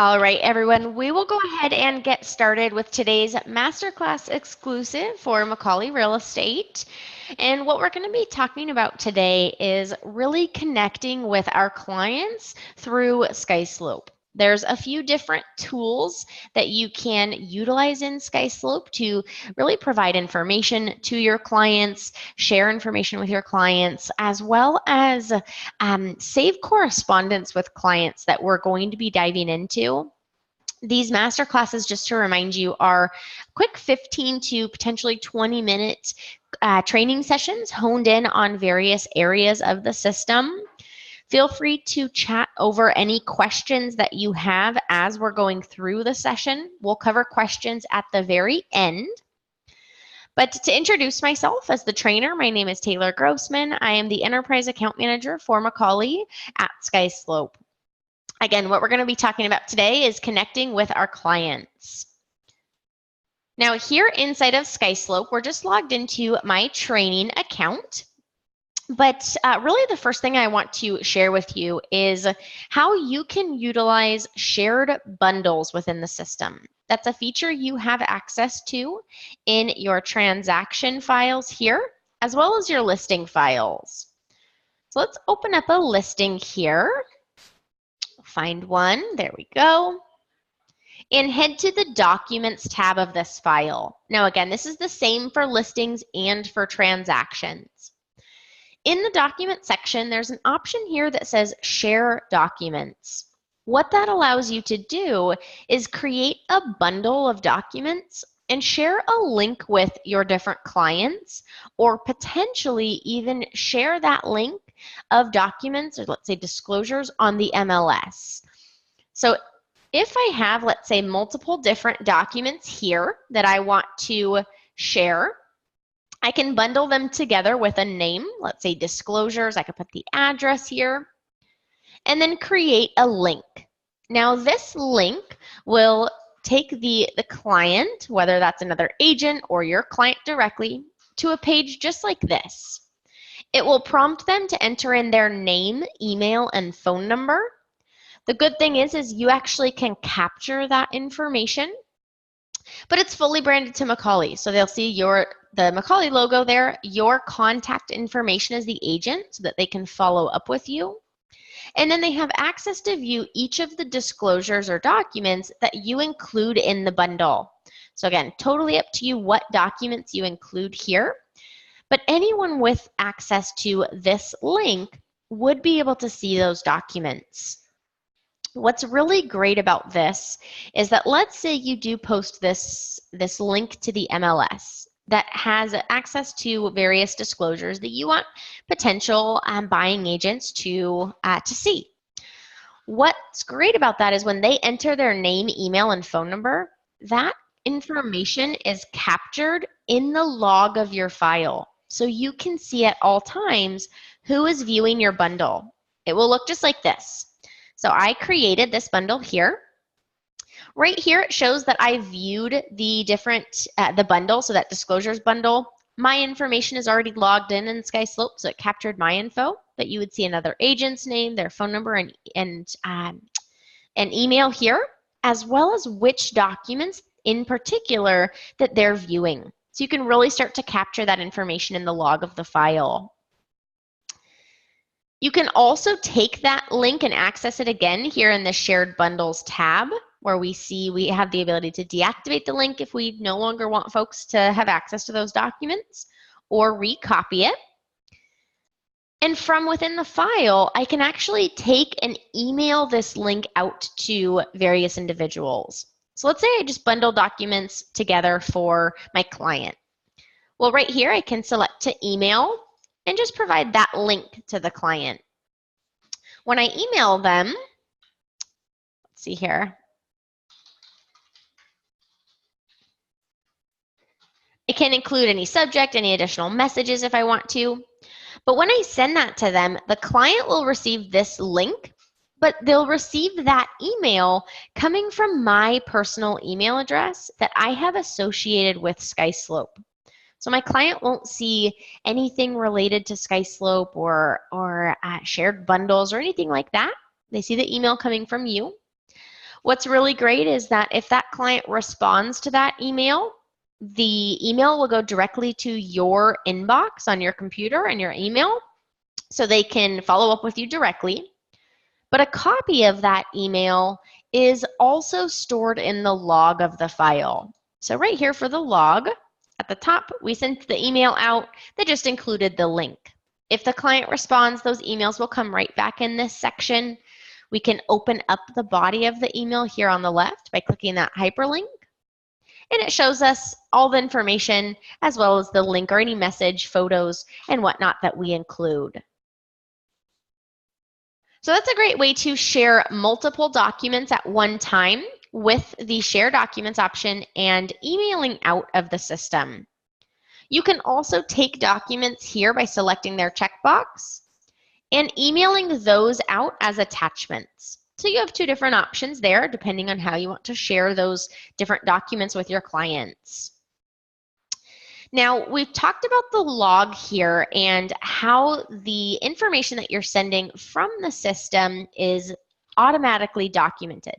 All right, everyone, we will go ahead and get started with today's masterclass exclusive for McColly Real Estate. And what we're going to be talking about today is really connecting with our clients through SkySlope. There's a few different tools that you can utilize in SkySlope to really provide information to your clients, share information with your clients, as well as save correspondence with clients that we're going to be diving into. These master classes, just to remind you, are quick 15 to potentially 20-minute training sessions honed in on various areas of the system. Feel free to chat over any questions that you have as we're going through the session. We'll cover questions at the very end. But to introduce myself as the trainer, my name is Taylor Grossman. I am the Enterprise Account Manager for McColly at SkySlope. Again, what we're going to be talking about today is connecting with our clients. Now, here inside of SkySlope, we're just logged into my training account. But really the first thing I want to share with you is how you can utilize shared bundles within the system. That's a feature you have access to in your transaction files here, as well as your listing files. So let's open up a listing here. Find one, there we go. And head to the Documents tab of this file. Now again, this is the same for listings and for transactions. In the document section, there's an option here that says Share Documents. What that allows you to do is create a bundle of documents and share a link with your different clients, or potentially even share that link of documents, or let's say disclosures, on the MLS. So if I have, let's say, multiple different documents here that I want to share, I can bundle them together with a name, let's say disclosures. I could put the address here and then create a link. Now this link will take the client, whether that's another agent or your client directly, to a page just like this. It will prompt them to enter in their name, email, and phone number. The good thing is you actually can capture that information, but it's fully branded to McColly. So they'll see the McColly logo there, your contact information as the agent so that they can follow up with you. And then they have access to view each of the disclosures or documents that you include in the bundle. So again, totally up to you what documents you include here. But anyone with access to this link would be able to see those documents. What's really great about this is that let's say you do post this link to the MLS that has access to various disclosures that you want potential buying agents to see. What's great about that is when they enter their name, email, and phone number, that information is captured in the log of your file. So you can see at all times who is viewing your bundle. It will look just like this. So I created this bundle here. Right here, it shows that I viewed the the bundle, so that disclosures bundle. My information is already logged in SkySlope, so it captured my info, but you would see another agent's name, their phone number, and an email here, as well as which documents in particular that they're viewing. So you can really start to capture that information in the log of the file. You can also take that link and access it again here in the Shared Bundles tab, where we have the ability to deactivate the link if we no longer want folks to have access to those documents, or recopy it. And from within the file, I can actually take and email this link out to various individuals. So let's say I just bundle documents together for my client. Well, right here, I can select to email and just provide that link to the client. When I email them, let's see here. It can include any subject, any additional messages if I want to. But when I send that to them, the client will receive this link, but they'll receive that email coming from my personal email address that I have associated with SkySlope. So my client won't see anything related to SkySlope or shared bundles or anything like that. They see the email coming from you. What's really great is that if that client responds to that email, the email will go directly to your inbox on your computer and your email, so they can follow up with you directly. But a copy of that email is also stored in the log of the file. So right here for the log, at the top, we sent the email out that just included the link. If the client responds, those emails will come right back in this section. We can open up the body of the email here on the left by clicking that hyperlink. And it shows us all the information as well as the link or any message, photos, and whatnot that we include. So that's a great way to share multiple documents at one time with the Share Documents option and emailing out of the system. You can also take documents here by selecting their checkbox and emailing those out as attachments. So you have two different options there depending on how you want to share those different documents with your clients. Now, we've talked about the log here and how the information that you're sending from the system is automatically documented.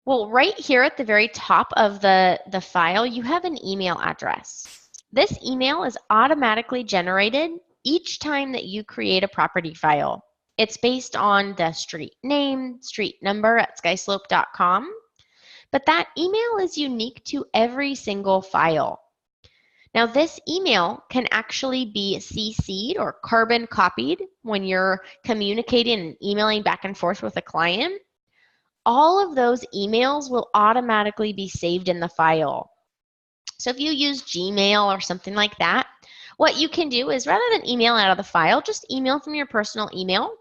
Well, right here at the very top of the file, you have an email address. This email is automatically generated each time that you create a property file. It's based on the street name, street number at skyslope.com, but that email is unique to every single file. Now, this email can actually be CC'd or carbon copied when you're communicating and emailing back and forth with a client. All of those emails will automatically be saved in the file. So if you use Gmail or something like that, what you can do is rather than email out of the file, just email from your personal email,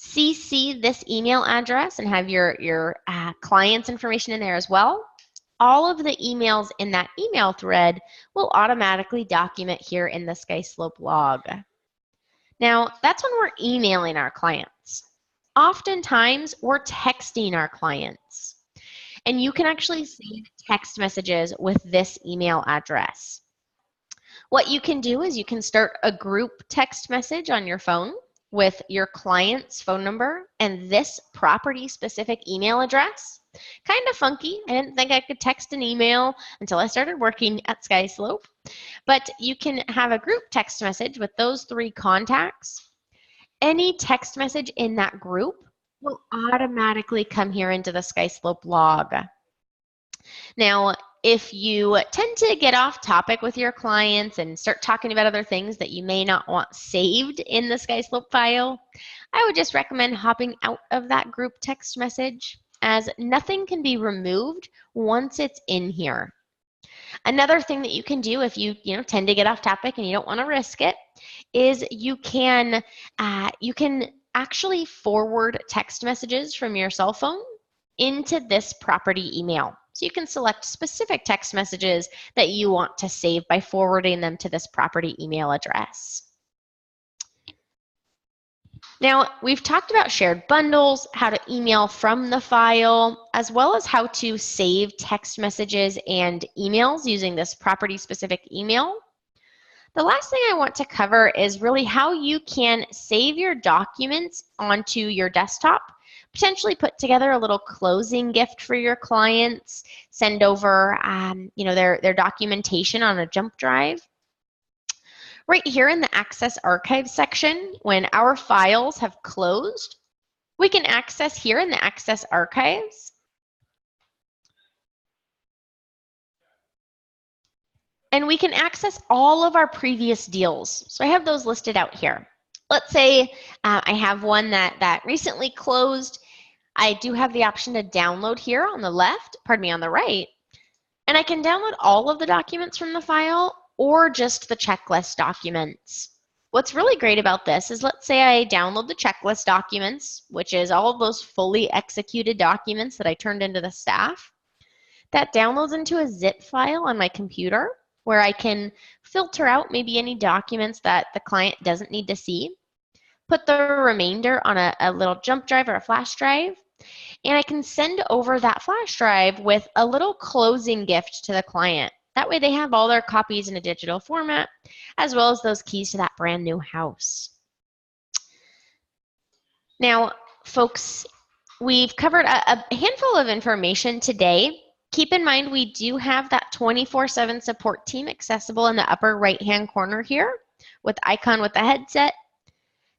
CC this email address and have your client's information in there as well. All of the emails in that email thread will automatically document here in the SkySlope log. Now, that's when we're emailing our clients. Oftentimes, we're texting our clients. And you can actually save text messages with this email address. What you can do is you can start a group text message on your phone with your client's phone number and this property-specific email address. Kind of funky. I didn't think I could text an email until I started working at SkySlope. But you can have a group text message with those three contacts. Any text message in that group will automatically come here into the SkySlope log. Now, if you tend to get off topic with your clients and start talking about other things that you may not want saved in the SkySlope file, I would just recommend hopping out of that group text message, as nothing can be removed once it's in here. Another thing that you can do if you tend to get off topic and you don't want to risk it is you can actually forward text messages from your cell phone into this property email. So you can select specific text messages that you want to save by forwarding them to this property email address. Now, we've talked about shared bundles, how to email from the file, as well as how to save text messages and emails using this property-specific email. The last thing I want to cover is really how you can save your documents onto your desktop, potentially put together a little closing gift for your clients, send over their documentation on a jump drive. Right here in the Access Archive section, when our files have closed, we can access here in the Access Archives. And we can access all of our previous deals. So I have those listed out here. Let's say I have one that recently closed. I do have the option to download here on the left, on the right. And I can download all of the documents from the file or just the checklist documents. What's really great about this is, let's say I download the checklist documents, which is all of those fully executed documents that I turned into the staff. That downloads into a zip file on my computer where I can filter out maybe any documents that the client doesn't need to see, put the remainder on a little jump drive or a flash drive, and I can send over that flash drive with a little closing gift to the client. That way they have all their copies in a digital format, as well as those keys to that brand new house. Now, folks, We've covered a handful of information today. Keep in mind we do have that 24/7 support team accessible in the upper right-hand corner here with icon with the headset.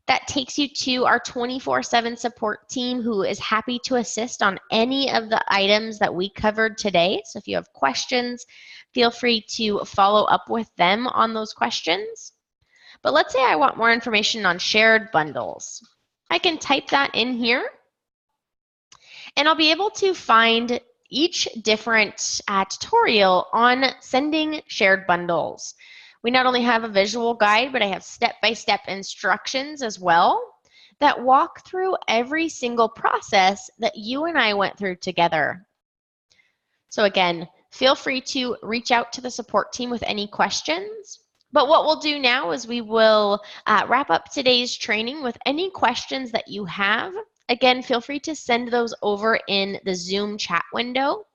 That takes you to our 24/7 support team who is happy to assist on any of the items that we covered today. So if you have questions, feel free to follow up with them on those questions. But let's say I want more information on shared bundles. I can type that in here and I'll be able to find each different tutorial on sending shared bundles. We not only have a visual guide, but I have step-by-step instructions as well that walk through every single process that you and I went through together. So again, feel free to reach out to the support team with any questions. But what we'll do now is we will wrap up today's training with any questions that you have. Again, feel free to send those over in the Zoom chat window.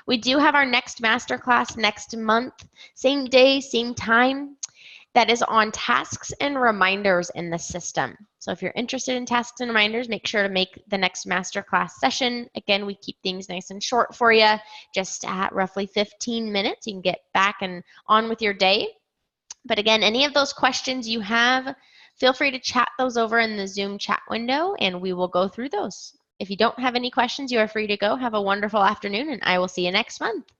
We do have our next masterclass next month, same day, same time. That is on tasks and reminders in the system. So if you're interested in tasks and reminders, make sure to make the next masterclass session. Again, we keep things nice and short for you, just at roughly 15 minutes. You can get back and on with your day. But again, any of those questions you have, feel free to chat those over in the Zoom chat window and we will go through those. If you don't have any questions, you are free to go. Have a wonderful afternoon and I will see you next month.